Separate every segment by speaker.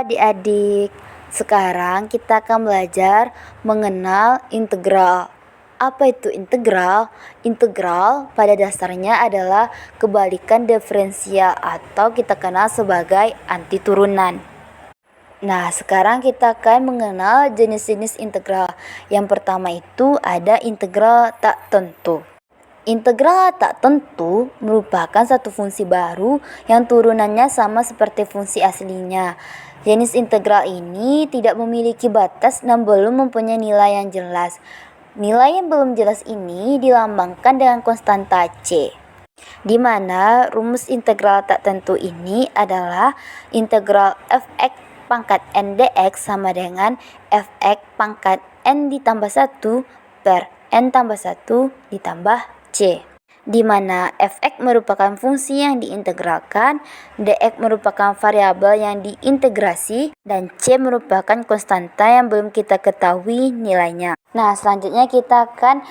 Speaker 1: adik-adik. Sekarang kita akan belajar mengenal integral. Apa itu integral? Integral pada dasarnya adalah kebalikan diferensial atau kita kenal sebagai antiturunan. Nah, sekarang kita akan mengenal jenis-jenis integral. Yang pertama itu ada integral tak tentu. Integral tak tentu merupakan satu fungsi baru yang turunannya sama seperti fungsi aslinya. Jenis integral ini tidak memiliki batas dan belum mempunyai nilai yang jelas. Nilai yang belum jelas ini dilambangkan dengan konstanta C, di mana rumus integral tak tentu ini adalah integral f(x) pangkat n dx sama dengan f(x) pangkat n ditambah 1 per n tambah 1 ditambah c, di mana f(x) merupakan fungsi yang diintegralkan, dx merupakan variabel yang diintegrasi, dan c merupakan konstanta yang belum kita ketahui nilainya. Nah, selanjutnya kita akan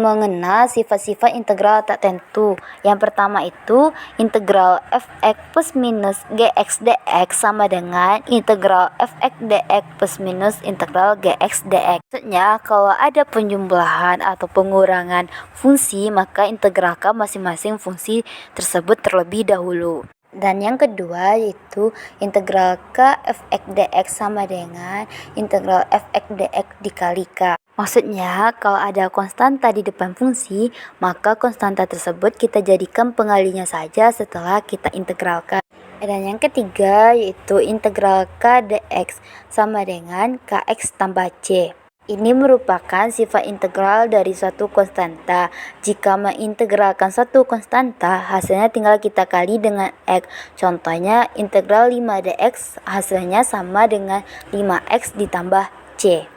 Speaker 1: mengenal sifat-sifat integral tak tentu. Yang pertama itu integral f(x) plus minus gx dx sama dengan integral f(x) dx plus minus integral gx dx. Maksudnya kalau ada penjumlahan atau pengurangan fungsi, maka integralkan masing-masing fungsi tersebut terlebih dahulu. Dan yang kedua yaitu integral k f(x) dx sama dengan integral f(x) dx dikali k. Maksudnya kalau ada konstanta di depan fungsi, maka konstanta tersebut kita jadikan pengalinya saja setelah kita integralkan. Dan yang ketiga yaitu integral k dx sama dengan kx tambah c. Ini merupakan sifat integral dari suatu konstanta. Jika mengintegralkan suatu konstanta, hasilnya tinggal kita kali dengan x. Contohnya, integral 5dx hasilnya sama dengan 5x ditambah c.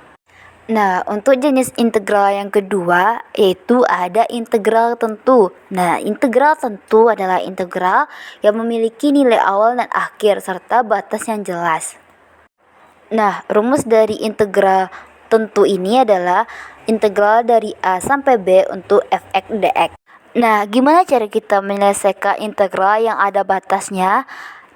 Speaker 1: Nah, untuk jenis integral yang kedua yaitu ada integral tentu. Nah, integral tentu adalah integral yang memiliki nilai awal dan akhir serta batas yang jelas. Nah, rumus dari integral tentu ini adalah integral dari A sampai B untuk f(x) dx. Nah, gimana cara kita menyelesaikan integral yang ada batasnya?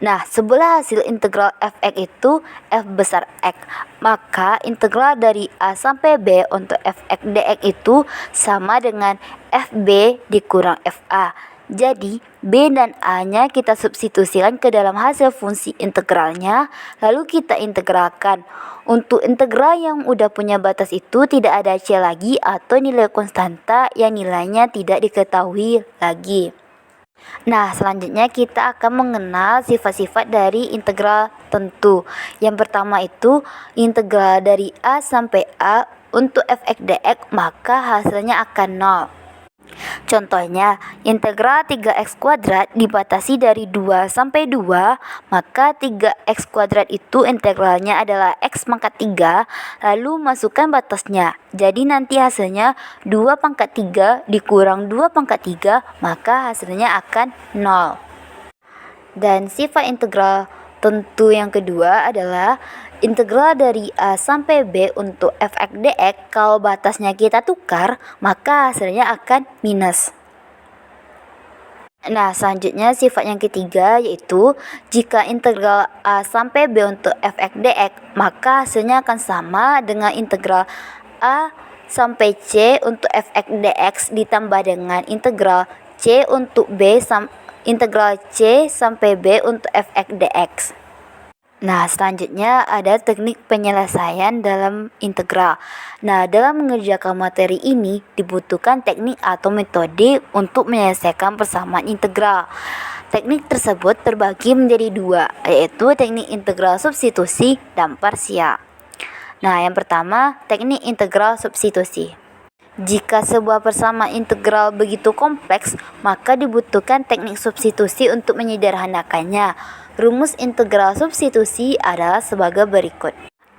Speaker 1: Nah, sebelah hasil integral f(x) itu f besar x, maka integral dari A sampai B untuk f(x) dx itu sama dengan fb dikurang fa. Jadi, B dan A-nya kita substitusikan ke dalam hasil fungsi integralnya, lalu kita integralkan. Untuk integral yang udah punya batas itu tidak ada C lagi atau nilai konstanta yang nilainya tidak diketahui lagi. Nah, selanjutnya kita akan mengenal sifat-sifat dari integral tentu. Yang pertama itu integral dari A sampai A untuk f(x) dx maka hasilnya akan 0. Contohnya, integral 3x kuadrat dibatasi dari 2 sampai 2, maka 3x kuadrat itu integralnya adalah x pangkat 3, lalu masukkan batasnya. Jadi nanti hasilnya 2 pangkat 3 dikurang 2 pangkat 3, maka hasilnya akan 0. Dan sifat integral tentu yang kedua adalah integral dari A sampai B untuk f(x) dx kalau batasnya kita tukar, maka hasilnya akan minus. Nah, selanjutnya sifat yang ketiga yaitu jika integral A sampai B untuk f(x) dx, maka hasilnya akan sama dengan integral A sampai C untuk f(x) dx ditambah dengan integral C untuk B integral C sampai B untuk f(x) dx. Nah, selanjutnya ada teknik penyelesaian dalam integral. Nah, dalam mengerjakan materi ini dibutuhkan teknik atau metode untuk menyelesaikan persamaan integral. Teknik tersebut terbagi menjadi dua, yaitu teknik integral substitusi dan parsial. Nah, yang pertama, teknik integral substitusi. Jika sebuah persamaan integral begitu kompleks, maka dibutuhkan teknik substitusi untuk menyederhanakannya. Rumus integral substitusi adalah sebagai berikut.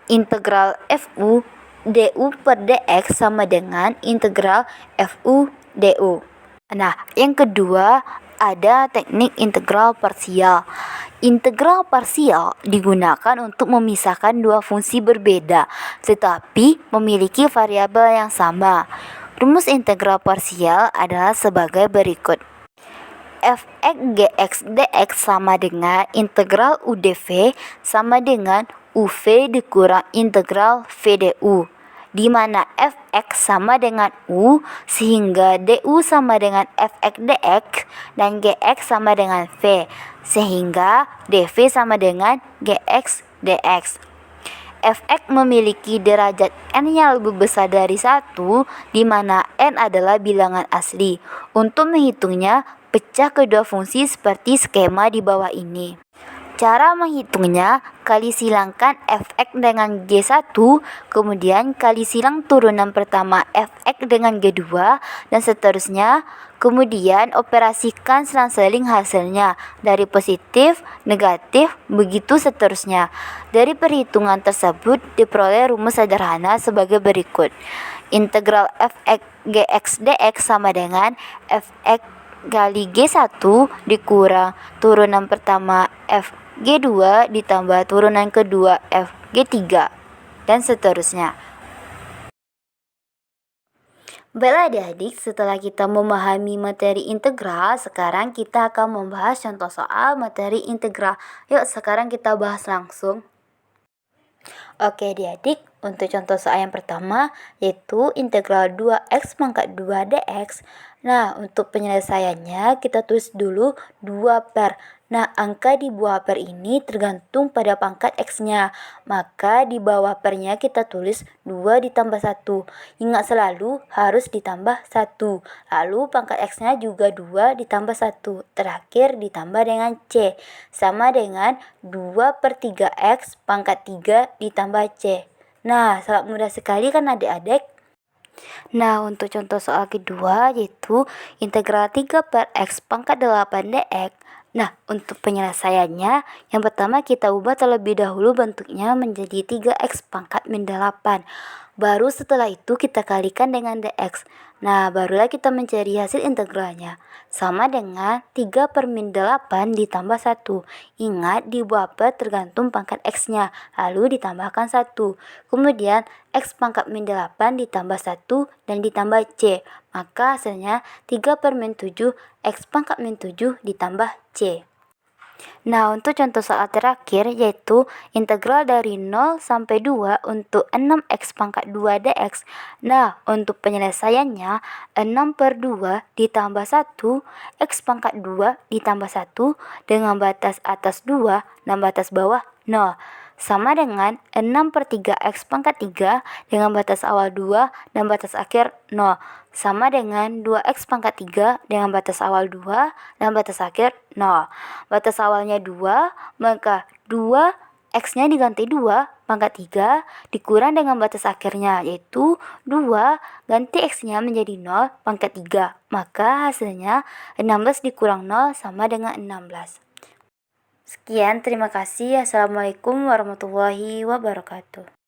Speaker 1: Integral fu du per dx sama dengan integral fu du. Nah, yang kedua ada teknik integral parsial. Integral parsial digunakan untuk memisahkan dua fungsi berbeda, tetapi memiliki variabel yang sama. Rumus integral parsial adalah sebagai berikut. Fx Gx dx sama dengan integral UdV sama dengan UV dikurang integral VdU, di mana Fx sama dengan U sehingga Du sama dengan Fx dx dan Gx sama dengan V sehingga dV sama dengan Gx dx. Fx memiliki derajat n yang lebih besar dari 1, di mana n adalah bilangan asli. Untuk menghitungnya, pecah kedua fungsi seperti skema di bawah ini. Cara menghitungnya, kali silangkan Fx dengan G1, kemudian kali silang turunan pertama Fx dengan G2, dan seterusnya. Kemudian operasikan selang-seling hasilnya dari positif, negatif, begitu seterusnya. Dari perhitungan tersebut diperoleh rumus sederhana sebagai berikut. Integral Fx Gx dx sama dengan Fx kali G1 dikurang turunan pertama Fg2 ditambah turunan kedua Fg3 dan seterusnya. Baiklah adik-adik, setelah kita memahami materi integral, sekarang kita akan membahas contoh soal materi integral. Yuk sekarang kita bahas langsung. Oke adik-adik, untuk contoh soal yang pertama yaitu integral 2x pangkat 2 dx. Nah, untuk penyelesaiannya kita tulis dulu 2 per. Nah, angka di bawah per ini tergantung pada pangkat x-nya. Maka di bawah pernya kita tulis 2 ditambah 1. Ingat selalu harus ditambah 1. Lalu pangkat x-nya juga 2 ditambah 1. Terakhir ditambah dengan c. Sama dengan 2 per 3x pangkat 3 ditambah c. Nah, sangat mudah sekali kan adik-adik? Nah, untuk contoh soal kedua yaitu integral 3 per x pangkat 8 dx. Nah, untuk penyelesaiannya, yang pertama kita ubah terlebih dahulu bentuknya menjadi 3x pangkat min 8. Baru setelah itu kita kalikan dengan dx. Nah, barulah kita mencari hasil integralnya. Sama dengan 3 per min 8 ditambah 1. Ingat, di bawah per tergantung pangkat x-nya, lalu ditambahkan 1. Kemudian, x pangkat min 8 ditambah 1 dan ditambah c. Maka hasilnya 3 per min 7, x pangkat min 7 ditambah c. Nah, untuk contoh soal terakhir yaitu integral dari 0 sampai 2 untuk 6x pangkat 2 dx. Nah, untuk penyelesaiannya 6 per 2 ditambah 1, x pangkat 2 ditambah 1 dengan batas atas 2 dan batas bawah 0. Sama dengan 6 per 3x pangkat 3 dengan batas awal 2 dan batas akhir 0. Sama dengan 2x pangkat 3 dengan batas awal 2 dan batas akhir 0. Batas awalnya 2, maka 2 x-nya diganti 2 pangkat 3 dikurang dengan batas akhirnya yaitu 2 ganti x-nya menjadi 0 pangkat 3. Maka hasilnya 16 dikurang 0 sama dengan 16. Sekian, terima kasih. Assalamualaikum warahmatullahi wabarakatuh.